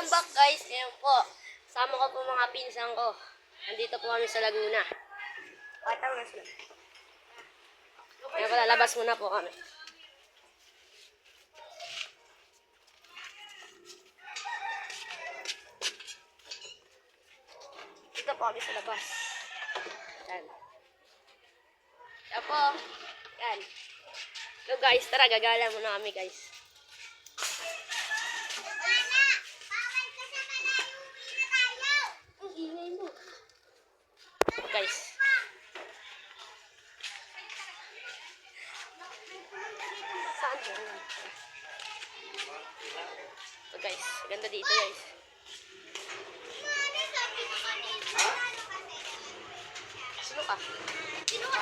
welcome back guys. Ngayon po, sama ko po mga pinsan ko. Nandito po kami sa Laguna. Patang na sila. Kaya pala, labas muna po kami. Dito po kami sa labas. Yan. Yan po. Yan. So guys, tara, gagala muna kami guys. Guys. Saan yun? So guys, ganda dito guys. Sino ka? Sino ka?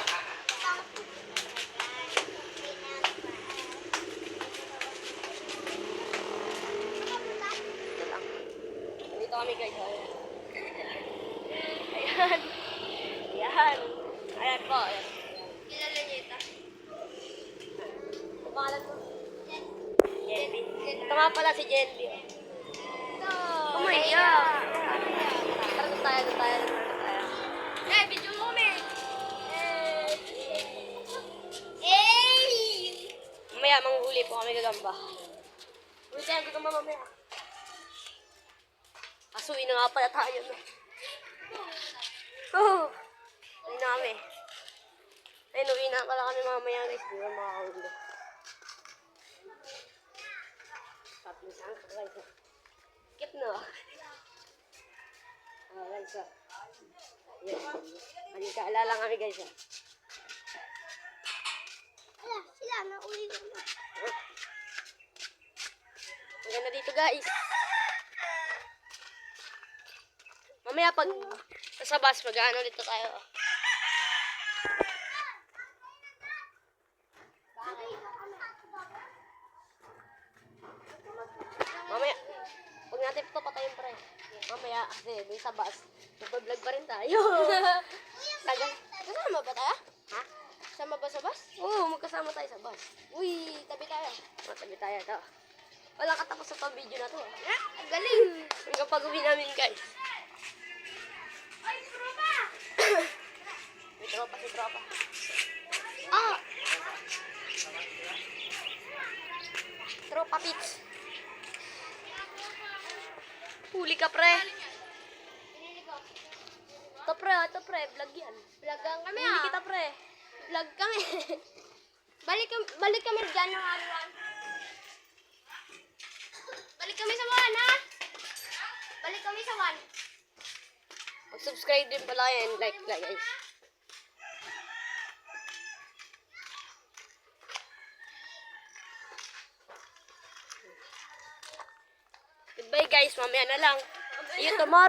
Dito kami guys. Ayan. Ayan. Ayan po. Ayan. Kilala niyo ito? Ang pangalan mo? Jenby. Ito nga pala si Jenby. Oh my God. Tara doon tayo. Eh, video mo kami. Mamaya, manghuli po kami gagamba. Huli tayo gagamba mamaya. Kasuin na nga pala tayo. Oh! Uwi na kami. Ayun, uwi na pala kami mamaya guys. Di ba makakaulo? Tapos saan ka guys? Kip na. Guys. Yes. Magkaalala kami guys. Sila na uwi na. Ang ganda dito guys. Mamaya pag sa bus, mag-ano dito tayo. Mamaya, pag natin ito patayin pre. Mamaya, kasi dun sa bus, mag-vlog pa rin tayo. Tagal. Kasama ba tayo? Ha? Kasama ba sa bus? Oo, magkasama tayo sa bus. Uy, tabi tayo. Tabi tayo ito. Wala katapos sa itong video na to. Ang galing. Hanggang pag-uwi namin guys. May tropa si tropa. Ah! Tropa pits. Huli ka pre. Ito pre, vlog yan. Vlogan kami ah. Huli kita pre. Vlog kami. Balik kami dyan ng arawan. Balik kami sa one ha. Balik kami sa one. Mag-subscribe din pala yan. Like guys. Goodbye guys. Mamaya na lang. See you tomorrow.